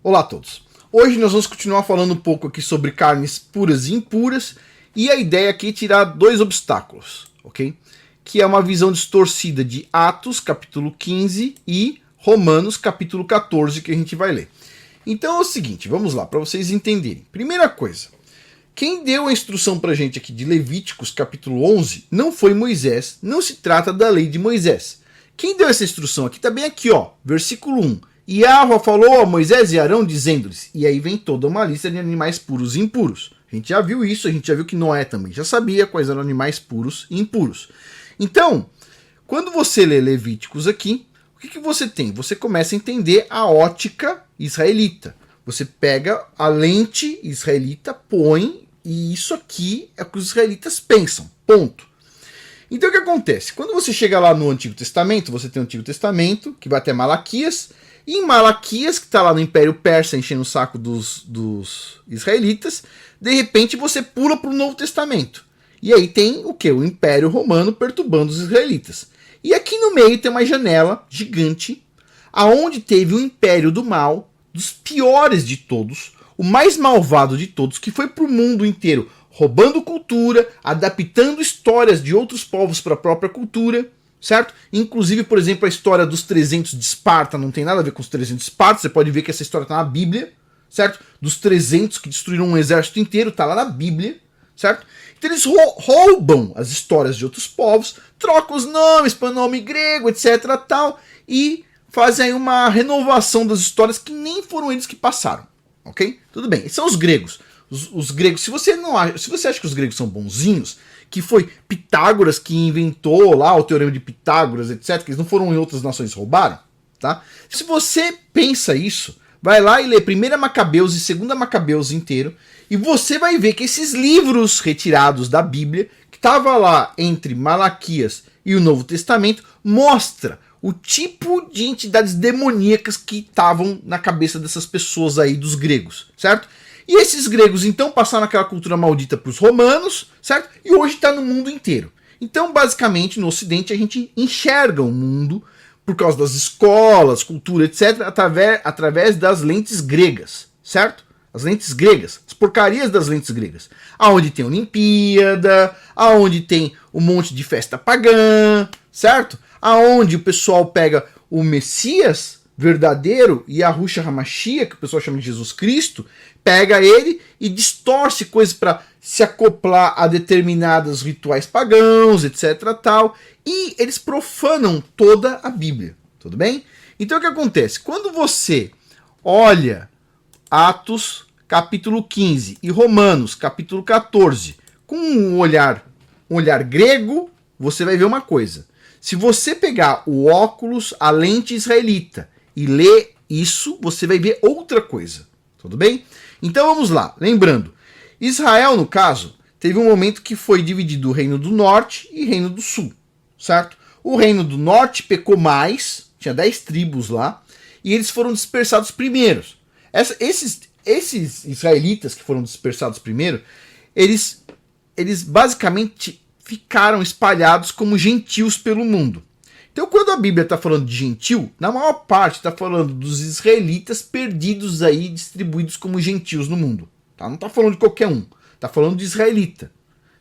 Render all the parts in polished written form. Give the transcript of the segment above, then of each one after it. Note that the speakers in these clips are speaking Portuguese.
Olá a todos. Hoje nós vamos continuar falando um pouco aqui sobre carnes puras e impuras, e a ideia aqui é tirar dois obstáculos, ok? Que é uma visão distorcida de Atos, capítulo 15, e Romanos, capítulo 14, que a gente vai ler. Então é o seguinte, vamos lá, para vocês entenderem. Primeira coisa, quem deu a instrução para a gente aqui de Levíticos, capítulo 11, não foi Moisés, não se trata da lei de Moisés. Quem deu essa instrução aqui, tá bem aqui, ó, versículo 1. E Yahweh falou a Moisés e Arão dizendo-lhes, e aí vem toda uma lista de animais puros e impuros. A gente já viu isso, a gente já viu que Noé também já sabia quais eram animais puros e impuros. Então, quando você lê Levíticos aqui, o que você tem? Você começa a entender a ótica israelita. Você pega a lente israelita, põe, e isso aqui é o que os israelitas pensam, ponto. Então o que acontece? Quando você chega lá no Antigo Testamento, você tem o Antigo Testamento, que vai até Malaquias, e em Malaquias, que está lá no Império Persa enchendo o saco dos israelitas, de repente você pula para o Novo Testamento. E aí tem o que? O Império Romano perturbando os israelitas. E aqui no meio tem uma janela gigante, aonde teve o Império do Mal, dos piores de todos, o mais malvado de todos, que foi para o mundo inteiro, roubando cultura, adaptando histórias de outros povos para a própria cultura, certo? Inclusive, por exemplo, a história dos 300 de Esparta não tem nada a ver com os 300 de Esparta, você pode ver que essa história está na Bíblia, certo? Dos 300 que destruíram um exército inteiro, está lá na Bíblia, certo? Então eles roubam as histórias de outros povos, trocam os nomes para nome grego, etc, tal, e fazem aí uma renovação das histórias que nem foram eles que passaram, ok? Tudo bem, esses são os gregos. Os gregos, se você acha que os gregos são bonzinhos, que foi Pitágoras que inventou lá o teorema de Pitágoras, etc, que eles não foram em outras nações roubaram, tá? Se você pensa isso, vai lá e lê 1 Macabeus e 2 Macabeus inteiro, e você vai ver que esses livros retirados da Bíblia, que estava lá entre Malaquias e o Novo Testamento, mostra o tipo de entidades demoníacas que estavam na cabeça dessas pessoas aí, dos gregos, certo? E esses gregos então passaram aquela cultura maldita para os romanos, certo? E hoje está no mundo inteiro. Então, basicamente, no Ocidente a gente enxerga o mundo por causa das escolas, cultura, etc., através das lentes gregas, certo? As lentes gregas, as porcarias das lentes gregas. Aonde tem Olimpíada, aonde tem um monte de festa pagã, certo? Aonde o pessoal pega o Messias verdadeiro e a Yahushua HaMashiach, que o pessoal chama de Jesus Cristo, pega ele e distorce coisas para se acoplar a determinados rituais pagãos, etc, tal, e eles profanam toda a Bíblia, tudo bem? Então o que acontece? Quando você olha Atos capítulo 15 e Romanos capítulo 14 com um olhar grego, você vai ver uma coisa. Se você pegar o óculos, a lente israelita e ler isso, você vai ver outra coisa, tudo bem? Então vamos lá, lembrando, Israel no caso teve um momento que foi dividido o reino do norte e reino do sul, certo? O reino do norte pecou mais, tinha 10 tribos lá, e eles foram dispersados primeiros. Esses israelitas que foram dispersados primeiro, eles basicamente ficaram espalhados como gentios pelo mundo. Então, quando a Bíblia está falando de gentil, na maior parte está falando dos israelitas perdidos aí, distribuídos como gentios no mundo. Tá? Não está falando de qualquer um, está falando de israelita,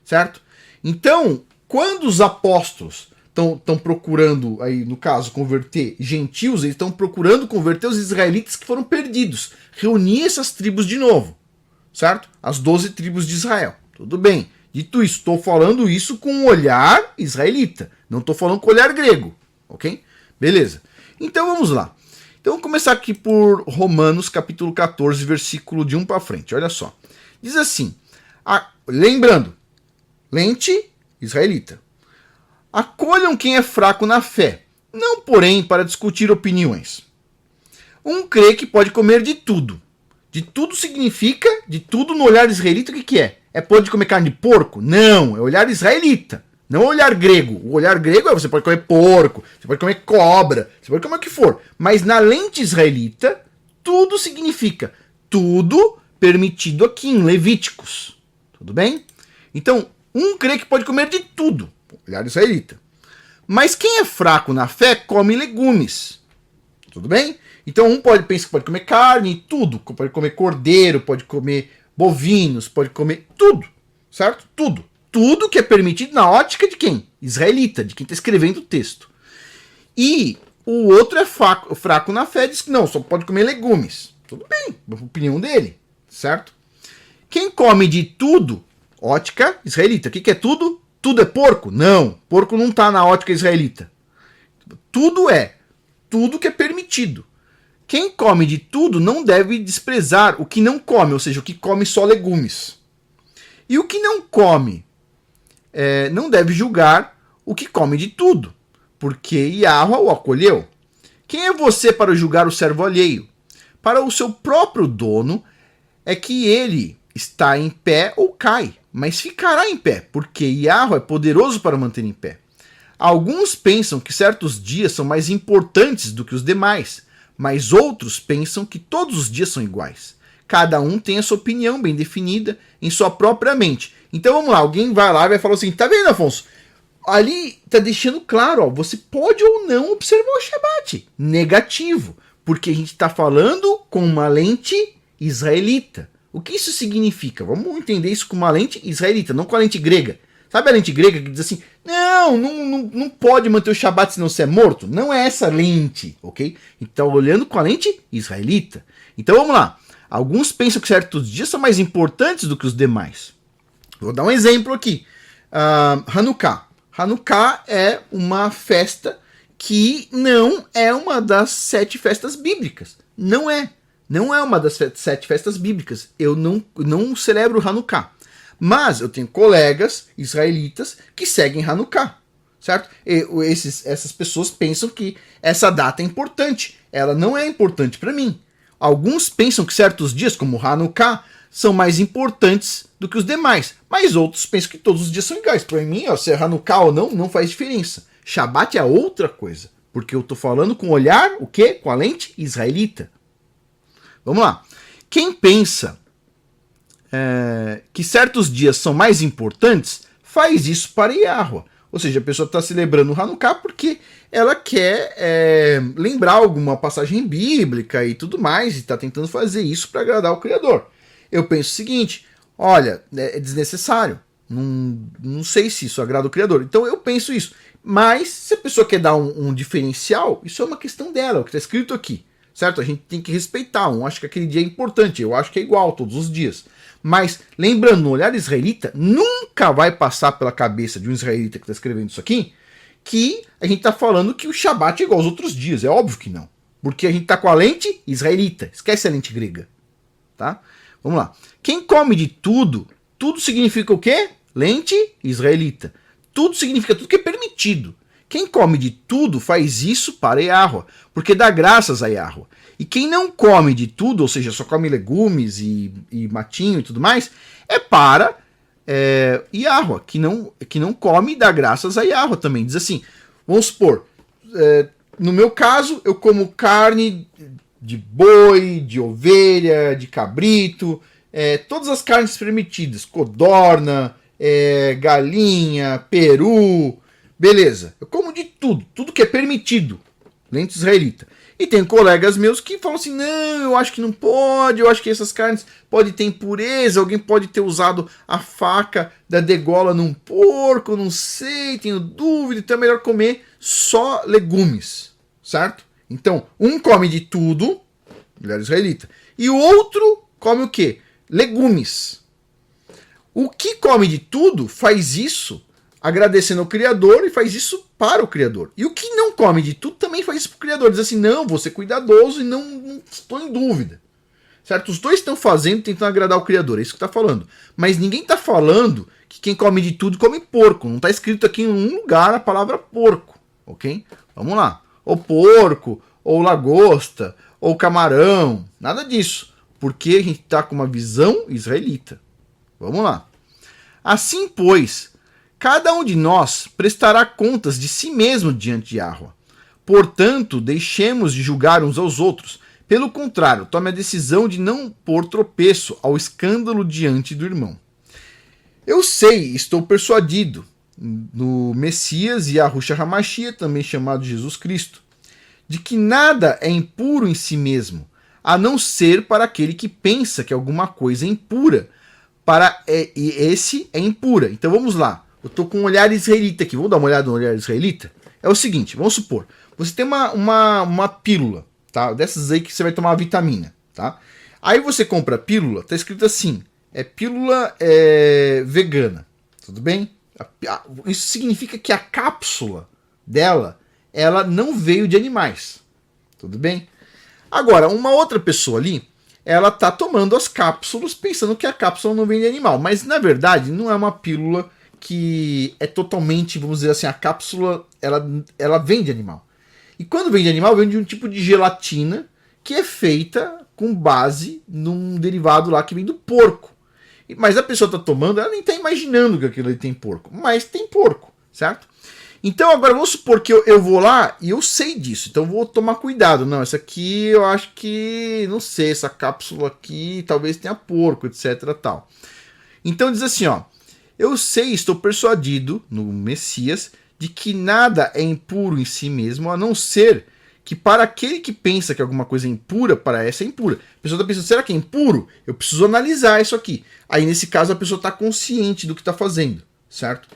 certo? Então, quando os apóstolos estão procurando, aí no caso, converter gentios, eles estão procurando converter os israelitas que foram perdidos, reunir essas tribos de novo, certo? As 12 tribos de Israel. Tudo bem. Dito isso, estou falando isso com um olhar israelita, não estou falando com olhar grego, ok? Beleza. Então vamos lá. Então vamos começar aqui por Romanos capítulo 14, versículo de 1 para frente, olha só. Diz assim, lembrando, lente israelita. Acolham quem é fraco na fé, não porém para discutir opiniões. Um crê que pode comer de tudo. De tudo significa, de tudo no olhar israelita, o que é? É pode comer carne de porco? Não, é olhar israelita, não olhar grego. O olhar grego é você pode comer porco, você pode comer cobra, você pode comer o que for. Mas na lente israelita, tudo significa tudo permitido aqui em Levíticos. Tudo bem? Então, um crê que pode comer de tudo, olhar israelita. Mas quem é fraco na fé come legumes. Tudo bem? Então um pensa que pode comer carne, tudo. Pode comer cordeiro, pode comer bovinos, pode comer tudo. Certo? Tudo. Tudo que é permitido na ótica de quem? Israelita, de quem está escrevendo o texto. E o outro é fraco na fé, diz que não, só pode comer legumes. Tudo bem, a opinião dele. Certo? Quem come de tudo, ótica israelita. O que é tudo? Tudo é porco? Não, porco não está na ótica israelita. Tudo que é permitido. Quem come de tudo não deve desprezar o que não come, ou seja, o que come só legumes. E o que não come não deve julgar o que come de tudo, porque Yahweh o acolheu. Quem é você para julgar o servo alheio? Para o seu próprio dono é que ele está em pé ou cai, mas ficará em pé, porque Yahweh é poderoso para manter em pé. Alguns pensam que certos dias são mais importantes do que os demais, mas outros pensam que todos os dias são iguais. Cada um tem a sua opinião bem definida em sua própria mente. Então vamos lá, alguém vai lá e vai falar assim, tá vendo, Afonso? Ali tá deixando claro, ó, você pode ou não observar o Shabat. Negativo, porque a gente está falando com uma lente israelita. O que isso significa? Vamos entender isso com uma lente israelita, não com a lente grega. Sabe a lente grega que diz assim, não pode manter o Shabat senão você é morto? Não é essa lente, ok? Então olhando com a lente israelita. Então vamos lá. Alguns pensam que certos dias são mais importantes do que os demais. Vou dar um exemplo aqui. Hanukkah. Hanukkah é uma festa que não é uma das 7 festas bíblicas. Não é. Não é uma das 7 festas bíblicas. Eu não celebro Hanukkah. Mas eu tenho colegas israelitas que seguem Hanukkah. Certo? Essas pessoas pensam que essa data é importante. Ela não é importante para mim. Alguns pensam que certos dias, como Hanukkah, são mais importantes do que os demais. Mas outros pensam que todos os dias são iguais. Para mim, ó, se é Hanukkah ou não faz diferença. Shabat é outra coisa. Porque eu estou falando com o olhar, o quê? Com a lente israelita. Vamos lá. Quem pensa que certos dias são mais importantes, faz isso para Yahweh. Ou seja, a pessoa está celebrando o Hanukkah porque ela quer lembrar alguma passagem bíblica e tudo mais, e está tentando fazer isso para agradar o Criador. Eu penso o seguinte, olha, é desnecessário, não sei se isso agrada o Criador, então eu penso isso. Mas se a pessoa quer dar um diferencial, isso é uma questão dela, o que está escrito aqui, certo? A gente tem que respeitar, acho que aquele dia é importante, eu acho que é igual todos os dias. Mas, lembrando, no olhar israelita, nunca vai passar pela cabeça de um israelita que está escrevendo isso aqui, que a gente está falando que o Shabat é igual aos outros dias. É óbvio que não. Porque a gente está com a lente israelita. Esquece a lente grega. Tá? Vamos lá. Quem come de tudo, tudo significa o quê? Lente israelita. Tudo significa tudo que é permitido. Quem come de tudo faz isso para Yahweh, porque dá graças a Yahweh. E quem não come de tudo, ou seja, só come legumes e matinho e tudo mais, é para Yahweh, que não come e dá graças a Yahweh também. Diz assim, vamos supor, no meu caso, eu como carne de boi, de ovelha, de cabrito, todas as carnes permitidas, codorna, galinha, peru, beleza. Eu como de tudo, tudo que é permitido, lente israelita. E tem colegas meus que falam assim, não, eu acho que não pode, eu acho que essas carnes podem ter impureza, alguém pode ter usado a faca da degola num porco, não sei, tenho dúvida, então é melhor comer só legumes, certo? Então, um come de tudo, mulher israelita, e o outro come o quê? Legumes. O que come de tudo faz isso agradecendo ao Criador e faz isso para o Criador. E o que não come de tudo também faz isso para o Criador. Diz assim, não, vou ser cuidadoso e não estou em dúvida. Certo? Os dois estão fazendo, tentando agradar o Criador. É isso que está falando. Mas ninguém está falando que quem come de tudo come porco. Não está escrito aqui em nenhum lugar a palavra porco. Ok? Vamos lá. Ou porco, ou lagosta, ou camarão. Nada disso. Porque a gente está com uma visão israelita. Vamos lá. Assim, pois, cada um de nós prestará contas de si mesmo diante de Yahweh. Portanto, deixemos de julgar uns aos outros. Pelo contrário, tome a decisão de não pôr tropeço ao escândalo diante do irmão. Eu sei, estou persuadido no Messias Yahushua HaMashiach, também chamado Jesus Cristo, de que nada é impuro em si mesmo, a não ser para aquele que pensa que alguma coisa é impura. E esse é impura. Então vamos lá. Eu estou com um olhar israelita aqui. Vamos dar uma olhada no olhar israelita? É o seguinte, vamos supor, você tem uma pílula, tá? Dessas aí que você vai tomar uma vitamina, tá? Aí você compra a pílula, tá escrito assim, pílula vegana, tudo bem? Isso significa que a cápsula dela, ela não veio de animais, tudo bem? Agora, uma outra pessoa ali, ela tá tomando as cápsulas pensando que a cápsula não vem de animal, mas na verdade não é uma pílula que é totalmente, vamos dizer assim, a cápsula, ela vem de animal. E quando vem de animal, vem de um tipo de gelatina que é feita com base num derivado lá que vem do porco. Mas a pessoa está tomando, ela nem está imaginando que aquilo ali tem porco. Mas tem porco, certo? Então agora vamos supor que eu vou lá e eu sei disso. Então vou tomar cuidado. Não, essa aqui eu acho que, não sei, essa cápsula aqui talvez tenha porco, etc. Tal. Então diz assim, ó. Eu sei, estou persuadido no Messias de que nada é impuro em si mesmo, a não ser que para aquele que pensa que alguma coisa é impura, para essa é impura. A pessoa está pensando, será que é impuro? Eu preciso analisar isso aqui. Aí nesse caso a pessoa está consciente do que está fazendo, certo?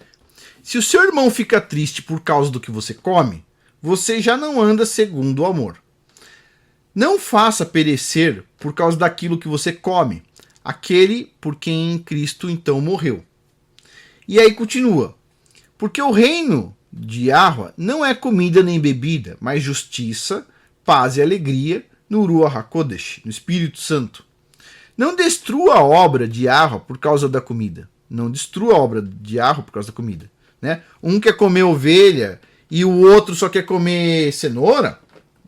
Se o seu irmão fica triste por causa do que você come, você já não anda segundo o amor. Não faça perecer por causa daquilo que você come, aquele por quem Cristo então morreu. E aí continua. Porque o reino de Yahweh não é comida nem bebida, mas justiça, paz e alegria no Ruach HaKodesh, no Espírito Santo. Não destrua a obra de Yahweh por causa da comida. Não destrua a obra de Yahweh por causa da comida. Né? Um quer comer ovelha e o outro só quer comer cenoura.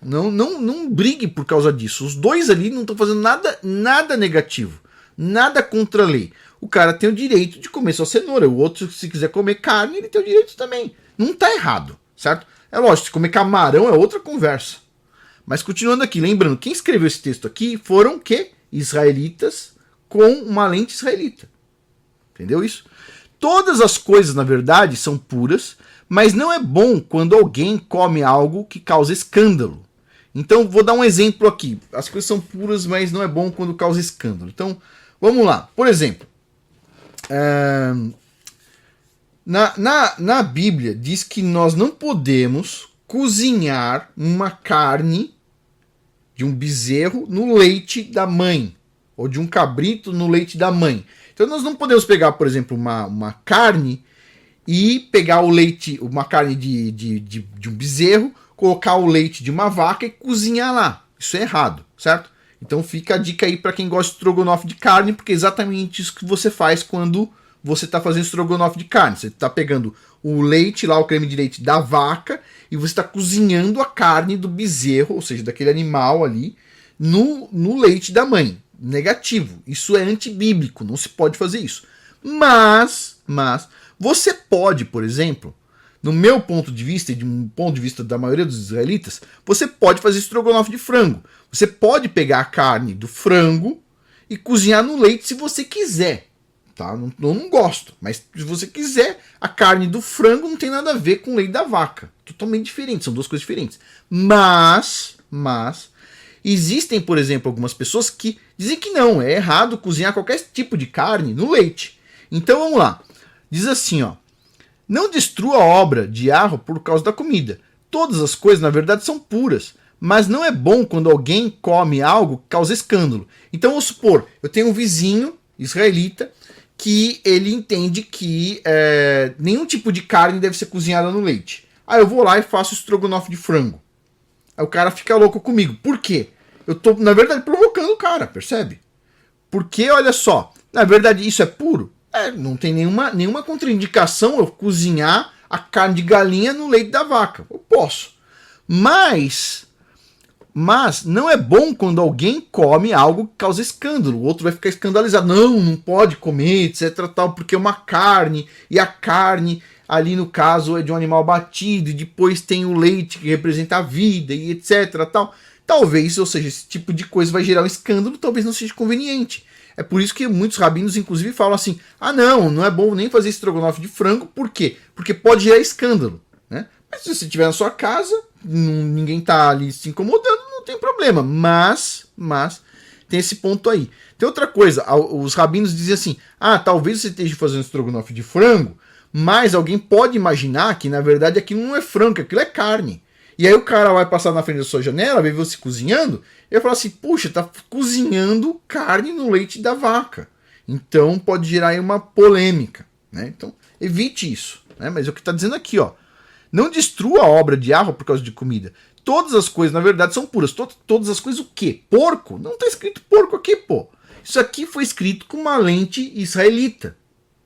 Não brigue por causa disso. Os dois ali não estão fazendo nada negativo. Nada contra a lei. O cara tem o direito de comer só cenoura. O outro, se quiser comer carne, ele tem o direito também. Não está errado, certo? É lógico, se comer camarão é outra conversa. Mas continuando aqui, lembrando, quem escreveu esse texto aqui foram israelitas com uma lente israelita. Entendeu isso? Todas as coisas, na verdade, são puras, mas não é bom quando alguém come algo que causa escândalo. Então, vou dar um exemplo aqui. As coisas são puras, mas não é bom quando causa escândalo. Então, vamos lá. Por exemplo, na Bíblia diz que nós não podemos cozinhar uma carne de um bezerro no leite da mãe, ou de um cabrito no leite da mãe. Então nós não podemos pegar, por exemplo, uma carne e pegar o leite, uma carne de um bezerro, colocar o leite de uma vaca e cozinhar lá. Isso é errado, certo? Então fica a dica aí para quem gosta de estrogonofe de carne, porque é exatamente isso que você faz quando você está fazendo estrogonofe de carne. Você está pegando o leite lá, o creme de leite da vaca, e você está cozinhando a carne do bezerro, ou seja, daquele animal ali, no leite da mãe. Negativo. Isso é antibíblico, não se pode fazer isso. Mas você pode, por exemplo, no meu ponto de vista e de um ponto de vista da maioria dos israelitas, você pode fazer estrogonofe de frango. Você pode pegar a carne do frango e cozinhar no leite se você quiser. Tá? Eu não gosto, mas se você quiser, a carne do frango não tem nada a ver com o leite da vaca. Totalmente diferente, são duas coisas diferentes. Mas existem, por exemplo, algumas pessoas que dizem que não, é errado cozinhar qualquer tipo de carne no leite. Então vamos lá. Diz assim, ó. Não destrua a obra de Yahweh por causa da comida. Todas as coisas, na verdade, são puras. Mas não é bom quando alguém come algo que causa escândalo. Então vamos supor, eu tenho um vizinho israelita que ele entende que nenhum tipo de carne deve ser cozinhada no leite. Aí eu vou lá e faço estrogonofe de frango. Aí o cara fica louco comigo. Por quê? Eu tô, na verdade, provocando o cara, percebe? Porque, olha só, na verdade isso é puro? Não tem nenhuma contraindicação eu cozinhar a carne de galinha no leite da vaca. Eu posso. Mas não é bom quando alguém come algo que causa escândalo. O outro vai ficar escandalizado. Não pode comer, etc. Tal, porque é uma carne. E a carne, ali no caso, é de um animal batido. E depois tem o leite que representa a vida, e etc. Tal. Talvez, ou seja, esse tipo de coisa vai gerar um escândalo. Talvez não seja conveniente. É por isso que muitos rabinos, inclusive, falam assim: não é bom nem fazer estrogonofe de frango. Por quê? Porque pode gerar escândalo. Né? Mas se você estiver na sua casa, ninguém tá ali se incomodando, não tem problema. Mas tem esse ponto aí. Tem outra coisa, os rabinos dizem assim, talvez você esteja fazendo estrogonofe de frango, mas alguém pode imaginar que, na verdade, aquilo não é frango, aquilo é carne. E aí o cara vai passar na frente da sua janela, vai ver você cozinhando, e vai falar assim, puxa, tá cozinhando carne no leite da vaca. Então pode gerar aí uma polêmica, né? Então evite isso, né? Mas é o que está dizendo aqui, ó. Não destrua a obra de Yahweh por causa de comida. Todas as coisas, na verdade, são puras. Todas as coisas o quê? Porco? Não está escrito porco aqui, pô. Isso aqui foi escrito com uma lente israelita.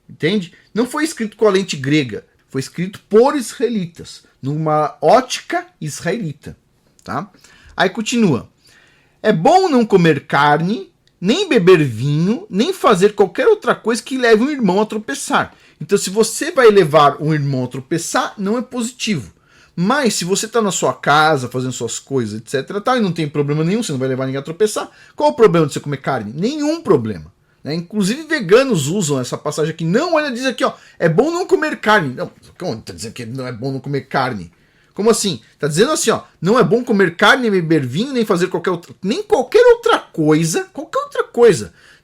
Entende? Não foi escrito com a lente grega. Foi escrito por israelitas. Numa ótica israelita. Tá? Aí continua. É bom não comer carne, nem beber vinho, nem fazer qualquer outra coisa que leve um irmão a tropeçar. Então, se você vai levar um irmão a tropeçar, não é positivo. Mas, se você está na sua casa, fazendo suas coisas, etc., e não tem problema nenhum, você não vai levar ninguém a tropeçar, qual o problema de você comer carne? Nenhum problema. Né? Inclusive, veganos usam essa passagem aqui. Não, olha, diz aqui, ó, é bom não comer carne. Não, como está dizendo que não é bom não comer carne? Como assim? Está dizendo assim, ó, não é bom comer carne, nem beber vinho, nem fazer qualquer outra coisa,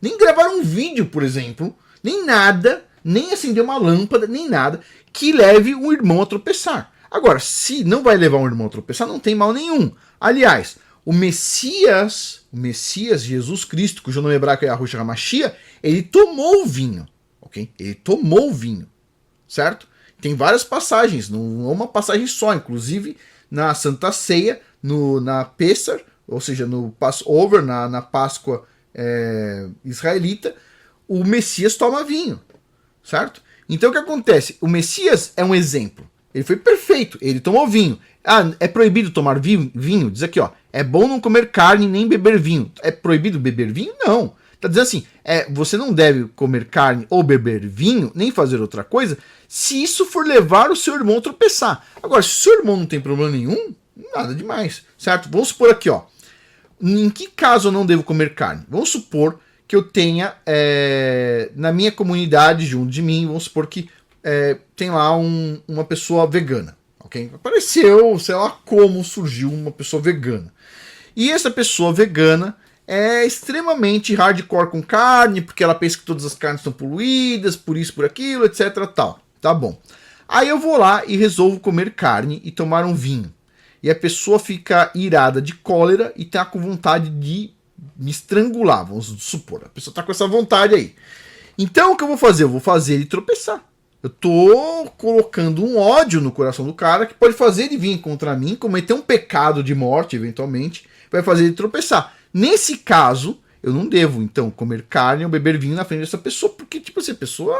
nem gravar um vídeo, por exemplo, nem nada, nem acender uma lâmpada, nem nada, que leve um irmão a tropeçar. Agora, se não vai levar um irmão a tropeçar, não tem mal nenhum. Aliás, o Messias, Jesus Cristo, cujo nome hebraico é Yahushua HaMashiach, ele tomou o vinho, ok? Ele tomou o vinho, certo? Tem várias passagens, não é uma passagem só, inclusive na Santa Ceia, na Pessar, ou seja, no Passover, na Páscoa israelita, o Messias toma vinho, certo? Então o que acontece? O Messias é um exemplo. Ele foi perfeito, ele tomou vinho. É proibido tomar vinho? Diz aqui, ó, é bom não comer carne nem beber vinho. É proibido beber vinho? Não. Tá dizendo assim, você não deve comer carne ou beber vinho, nem fazer outra coisa, se isso for levar o seu irmão a tropeçar. Agora, se o seu irmão não tem problema nenhum, nada demais, certo? Vamos supor aqui, ó, em que caso eu não devo comer carne? Vamos supor que eu tenha, na minha comunidade, junto de mim, vamos supor que tem lá uma pessoa vegana, ok? Apareceu, sei lá como surgiu uma pessoa vegana. E essa pessoa vegana é extremamente hardcore com carne, porque ela pensa que todas as carnes estão poluídas, por isso, por aquilo, etc, tal. Tá bom. Aí eu vou lá e resolvo comer carne e tomar um vinho. E a pessoa fica irada de cólera e tá com vontade de me estrangular, vamos supor. A pessoa tá com essa vontade aí. Então o que eu vou fazer? Eu vou fazer ele tropeçar. Eu tô colocando um ódio no coração do cara que pode fazer ele vir contra mim, cometer um pecado de morte, eventualmente, vai fazer ele tropeçar. Nesse caso, eu não devo, então, comer carne ou beber vinho na frente dessa pessoa, porque, tipo assim, a pessoa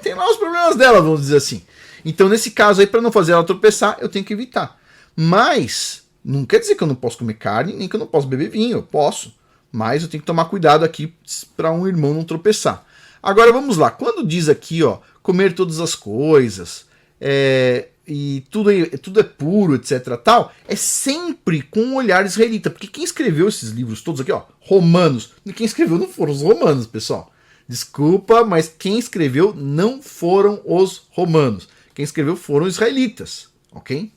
tem lá os problemas dela, vamos dizer assim. Então, nesse caso aí, para não fazer ela tropeçar, eu tenho que evitar. Mas, não quer dizer que eu não posso comer carne, nem que eu não posso beber vinho, eu posso. Mas eu tenho que tomar cuidado aqui para um irmão não tropeçar. Agora, vamos lá. Quando diz aqui, ó, comer todas as coisas, e tudo é puro, etc, tal, é sempre com um olhar israelita, porque quem escreveu esses livros todos aqui, ó, romanos, quem escreveu não foram os romanos, pessoal. Desculpa, mas quem escreveu não foram os romanos. Quem escreveu foram os israelitas, ok?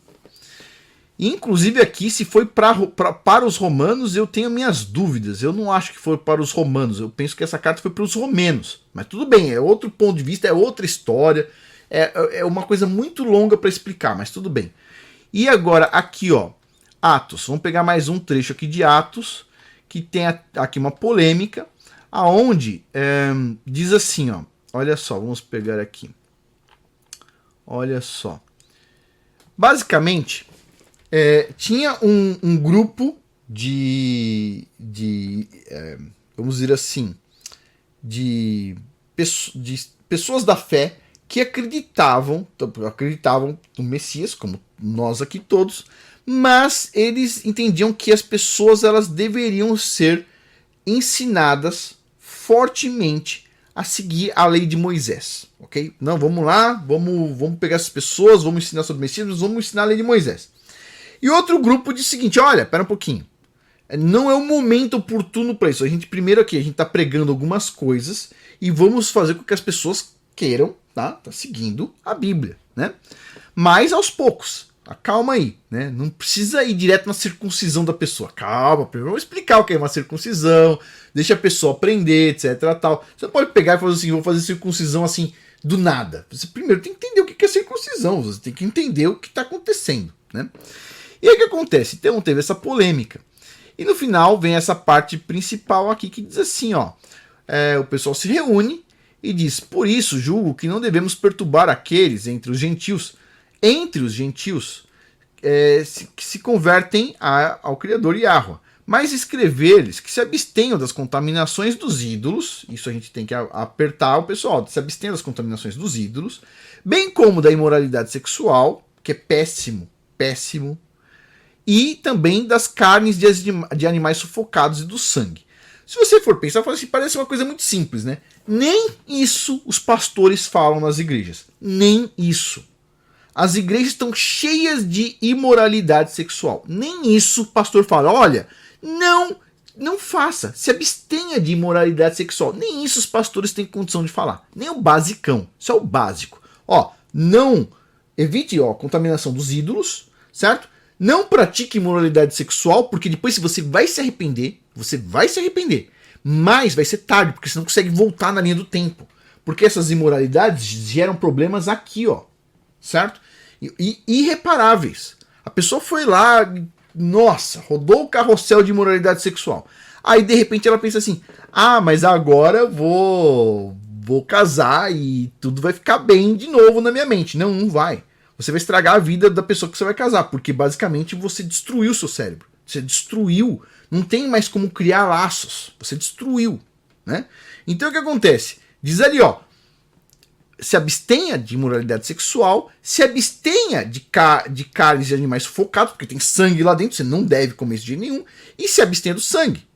Inclusive aqui, se foi para os romanos, eu tenho minhas dúvidas. Eu não acho que foi para os romanos. Eu penso que essa carta foi para os romenos. Mas tudo bem, é outro ponto de vista, é outra história. É uma coisa muito longa para explicar, mas tudo bem. E agora aqui, ó, Atos. Vamos pegar mais um trecho aqui de Atos, que tem aqui uma polêmica, aonde diz assim, ó. Olha só, vamos pegar aqui. Olha só. Basicamente, tinha um grupo vamos dizer assim, de pessoas da fé que acreditavam no Messias, como nós aqui todos, mas eles entendiam que as pessoas elas deveriam ser ensinadas fortemente a seguir a lei de Moisés, ok? Não, vamos lá, vamos pegar essas pessoas, vamos ensinar sobre o Messias, mas vamos ensinar a lei de Moisés. E outro grupo diz o seguinte, olha, pera um pouquinho, não é o momento oportuno para isso. A gente está pregando algumas coisas e vamos fazer com que as pessoas queiram, tá seguindo a Bíblia, né? Mas aos poucos. Calma aí, né? Não precisa ir direto na circuncisão da pessoa. Calma, vamos explicar o que é uma circuncisão, deixa a pessoa aprender, etc. Tal. Você não pode pegar e fazer assim, vou fazer circuncisão assim, do nada. Você primeiro tem que entender o que é circuncisão, você tem que entender o que está acontecendo, né? E aí o que acontece? Então teve essa polêmica. E no final vem essa parte principal aqui que diz assim, ó. O pessoal se reúne e diz, por isso julgo que não devemos perturbar aqueles entre os gentios que se convertem ao Criador Yahweh, mas escrever-lhes que se abstenham das contaminações dos ídolos, isso a gente tem que apertar o pessoal, se abstenham das contaminações dos ídolos, bem como da imoralidade sexual, que é péssimo, péssimo, e também das carnes de animais sufocados e do sangue. Se você for pensar, assim, parece uma coisa muito simples, né? Nem isso os pastores falam nas igrejas. Nem isso. As igrejas estão cheias de imoralidade sexual. Nem isso o pastor fala. Olha, não faça. Se abstenha de imoralidade sexual. Nem isso os pastores têm condição de falar. Nem o basicão. Isso é o básico. Não evite contaminação dos ídolos, certo? Não pratique imoralidade sexual, porque depois você vai se arrepender. Você vai se arrepender. Mas vai ser tarde, porque você não consegue voltar na linha do tempo. Porque essas imoralidades geram problemas aqui, certo? E irreparáveis. A pessoa foi lá, nossa, rodou o carrossel de imoralidade sexual. Aí de repente ela pensa assim, mas agora eu vou casar e tudo vai ficar bem de novo na minha mente. Não vai. Você vai estragar a vida da pessoa que você vai casar, porque basicamente você destruiu o seu cérebro. Você destruiu, não tem mais como criar laços. Você destruiu, né? Então o que acontece? Diz ali, se abstenha de imoralidade sexual, se abstenha de carnes de animais sufocados, porque tem sangue lá dentro, você não deve comer isso de jeito nenhum, e se abstenha do sangue.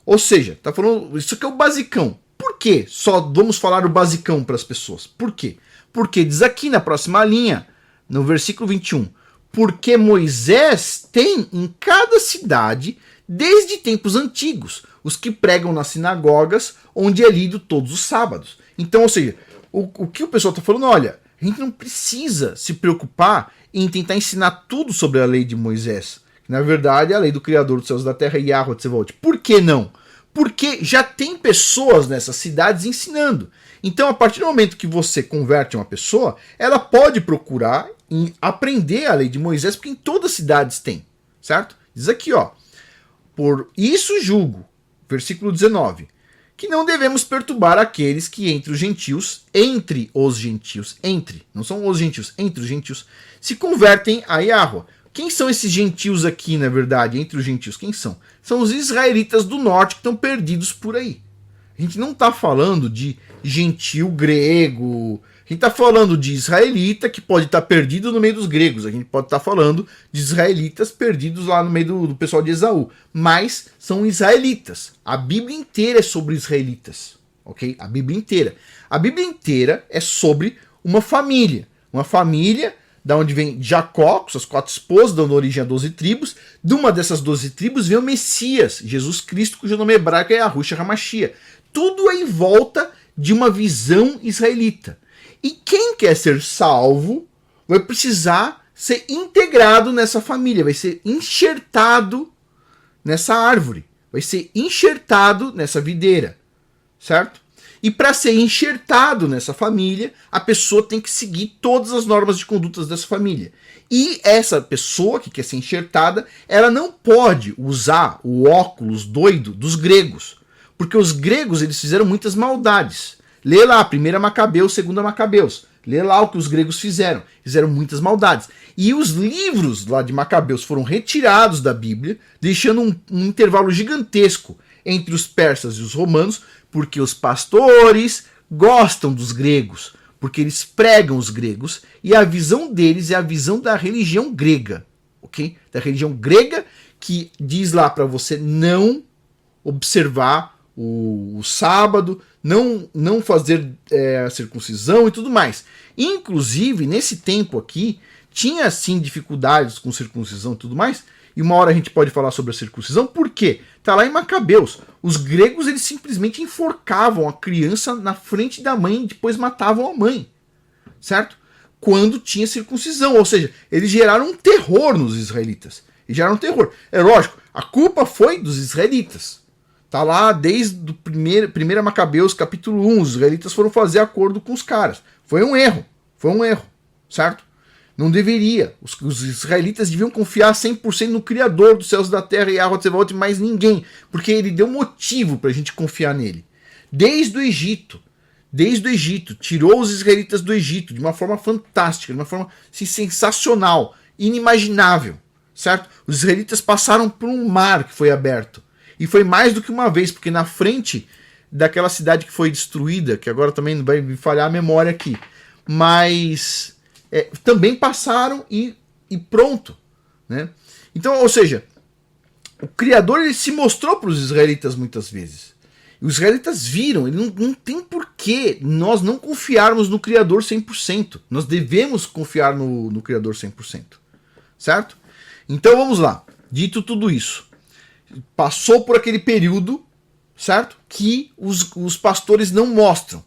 Ou seja, tá falando, isso aqui é o basicão. Por quê? Só vamos falar o basicão para as pessoas. Por quê? Porque diz aqui na próxima linha, no versículo 21, porque Moisés tem em cada cidade, desde tempos antigos, os que pregam nas sinagogas, onde é lido todos os sábados. Então, ou seja, o que o pessoal está falando, olha, a gente não precisa se preocupar em tentar ensinar tudo sobre a lei de Moisés. Na verdade, a lei do Criador dos céus e da terra, Yahweh Tsevaot. Por que não? Porque já tem pessoas nessas cidades ensinando. Então, a partir do momento que você converte uma pessoa, ela pode procurar aprender a lei de Moisés, porque em todas as cidades tem, certo? Diz aqui, por isso julgo, versículo 19, que não devemos perturbar aqueles que entre os gentios, não são os gentios, entre os gentios, se convertem a Yahweh. Quem são esses gentios aqui, na verdade, entre os gentios? Quem são? São os israelitas do norte que estão perdidos por aí. A gente não está falando de gentil grego, a gente está falando de israelita que pode estar perdido no meio dos gregos, a gente pode estar falando de israelitas perdidos lá no meio do pessoal de Esaú, mas são israelitas. A Bíblia inteira é sobre israelitas, ok? A Bíblia inteira é sobre uma família da onde vem Jacó, com suas 4 esposas, dando origem a 12 tribos. De uma dessas 12 tribos vem o Messias, Jesus Cristo, cujo nome hebraico é Yahushua HaMashiach. Tudo é em volta de uma visão israelita. E quem quer ser salvo vai precisar ser integrado nessa família, vai ser enxertado nessa árvore, vai ser enxertado nessa videira, certo? E para ser enxertado nessa família, a pessoa tem que seguir todas as normas de condutas dessa família. E essa pessoa que quer ser enxertada, ela não pode usar o óculos doido dos gregos, porque os gregos eles fizeram muitas maldades. Lê lá, 1 Macabeus, 2 Macabeus. Lê lá o que os gregos fizeram. Fizeram muitas maldades. E os livros lá de Macabeus foram retirados da Bíblia, deixando um intervalo gigantesco entre os persas e os romanos, porque os pastores gostam dos gregos, porque eles pregam os gregos, e a visão deles é a visão da religião grega, ok? Da religião grega que diz lá para você não observar o sábado, não fazer a circuncisão e tudo mais. Inclusive, nesse tempo aqui, tinha sim dificuldades com circuncisão e tudo mais, e uma hora a gente pode falar sobre a circuncisão, por quê? Tá lá em Macabeus. Os gregos eles simplesmente enforcavam a criança na frente da mãe e depois matavam a mãe, certo? quando tinha circuncisão, ou seja, eles geraram um terror nos israelitas. Eles geraram um terror. É lógico, a culpa foi dos israelitas. Tá lá desde o primeira Macabeus, capítulo 1, os israelitas foram fazer acordo com os caras. Foi um erro, certo? Não deveria. Os israelitas deviam confiar 100% no Criador dos céus e da terra, Yahweh Tsevaot, e mais ninguém, porque ele deu motivo para a gente confiar nele. Desde o Egito, tirou os israelitas do Egito de uma forma fantástica, de uma forma assim, sensacional, inimaginável, certo? Os israelitas passaram por um mar que foi aberto. E foi mais do que uma vez, porque na frente daquela cidade que foi destruída, que agora também não vai me falhar a memória aqui, mas também passaram e pronto, né? Então, ou seja, o Criador ele se mostrou para os israelitas muitas vezes. E os israelitas viram, ele não tem porquê nós não confiarmos no Criador 100%. Nós devemos confiar no Criador 100%, certo? Então vamos lá, dito tudo isso, passou por aquele período, certo? Que os pastores não mostram.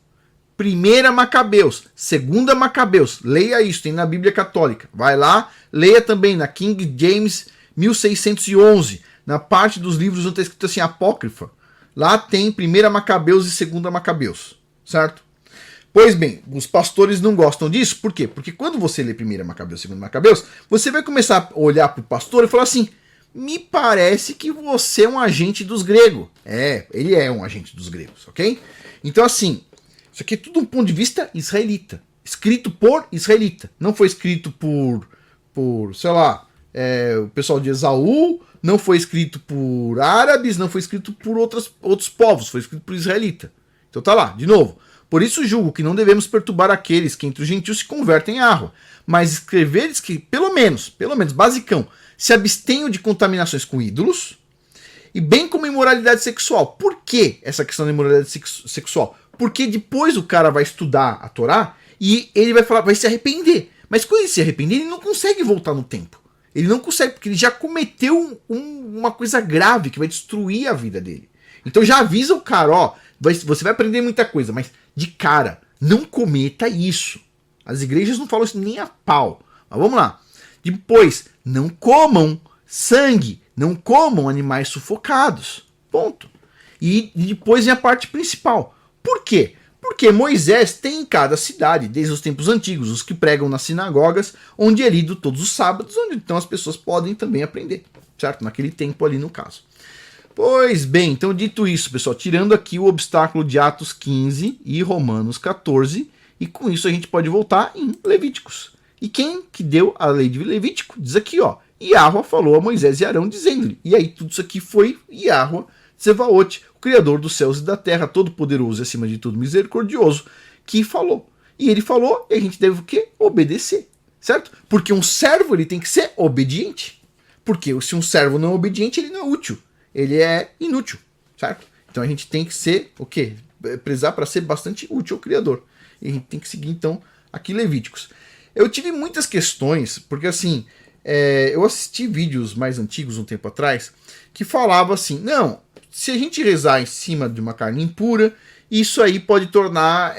Primeira Macabeus, segunda Macabeus, leia isso, tem na Bíblia Católica. Vai lá, leia também na King James 1611, na parte dos livros onde está escrito assim, apócrifa. Lá tem primeira Macabeus e segunda Macabeus, certo? Pois bem, os pastores não gostam disso, por quê? Porque quando você lê primeira Macabeus e segunda Macabeus, você vai começar a olhar para o pastor e falar assim, me parece que você é um agente dos gregos. Ele é um agente dos gregos, ok? Então assim, isso aqui é tudo um ponto de vista israelita. Escrito por israelita. Não foi escrito por sei lá, o pessoal de Esaú, não foi escrito por árabes, não foi escrito por outros povos, foi escrito por israelita. Então tá lá, de novo. Por isso julgo que não devemos perturbar aqueles que entre os gentios se convertem em Yahweh, mas escreveres que, pelo menos, basicão, se abstenham de contaminações com ídolos, e bem como imoralidade sexual. Por que essa questão da imoralidade sexual? Porque depois o cara vai estudar a Torá e ele vai se arrepender. Mas quando ele se arrepender, ele não consegue voltar no tempo. Ele não consegue, porque ele já cometeu uma coisa grave que vai destruir a vida dele. Então já avisa o cara, ó, você vai aprender muita coisa, mas de cara, não cometa isso. As igrejas não falam isso nem a pau. Mas vamos lá. Depois, não comam sangue, não comam animais sufocados. Ponto. E depois vem a parte principal. Por quê? Porque Moisés tem em cada cidade, desde os tempos antigos, os que pregam nas sinagogas, onde é lido todos os sábados, onde então as pessoas podem também aprender, certo? Naquele tempo ali no caso. Pois bem, então dito isso, pessoal, tirando aqui o obstáculo de Atos 15 e Romanos 14, e com isso a gente pode voltar em Levíticos. E quem que deu a lei de Levítico? Diz aqui, ó, Yahweh falou a Moisés e Arão dizendo-lhe. E aí tudo isso aqui foi Yahweh Tsevaot, o Criador dos céus e da terra, todo-poderoso e acima de tudo misericordioso, que falou. E ele falou, e a gente deve o quê? Obedecer, certo? Porque um servo ele tem que ser obediente. Porque se um servo não é obediente, ele não é útil. Ele é inútil, certo? Então a gente tem que ser, o quê? Prezar para ser bastante útil ao Criador. E a gente tem que seguir, então, aqui Levíticos. Eu tive muitas questões, porque assim, eu assisti vídeos mais antigos, um tempo atrás, que falava assim, não, se a gente rezar em cima de uma carne impura, isso aí pode tornar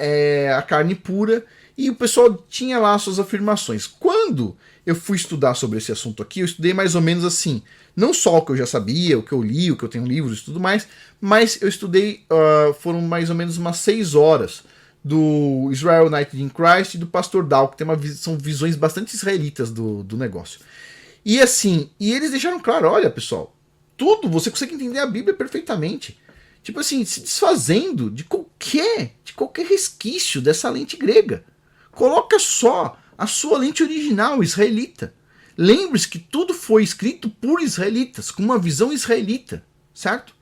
a carne pura, e o pessoal tinha lá suas afirmações. Quando eu fui estudar sobre esse assunto aqui, eu estudei mais ou menos assim, não só o que eu já sabia, o que eu li, o que eu tenho livros e tudo mais, mas eu estudei, foram mais ou menos umas 6 horas, do Israel United in Christ e do Pastor Dow, que são visões bastante israelitas do negócio. E assim, e eles deixaram claro, olha pessoal, tudo, você consegue entender a Bíblia perfeitamente. Tipo assim, se desfazendo de qualquer resquício dessa lente grega. Coloca só a sua lente original, israelita. Lembre-se que tudo foi escrito por israelitas, com uma visão israelita, certo?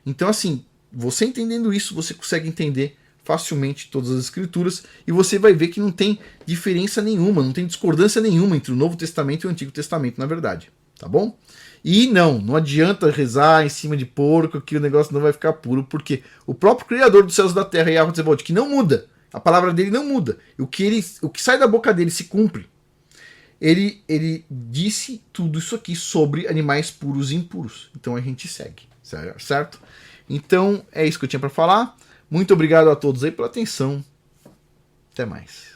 Então assim, você entendendo isso, você consegue entender facilmente todas as escrituras, e você vai ver que não tem diferença nenhuma, não tem discordância nenhuma entre o Novo Testamento e o Antigo Testamento, na verdade, tá bom? E não adianta rezar em cima de porco que o negócio não vai ficar puro, porque o próprio Criador dos céus e da terra, Yahweh Tsevaot, que não muda, a palavra dele não muda, o que sai da boca dele se cumpre. Ele disse tudo isso aqui sobre animais puros e impuros, então a gente segue, certo? Então é isso que eu tinha para falar. Muito obrigado a todos aí pela atenção. Até mais.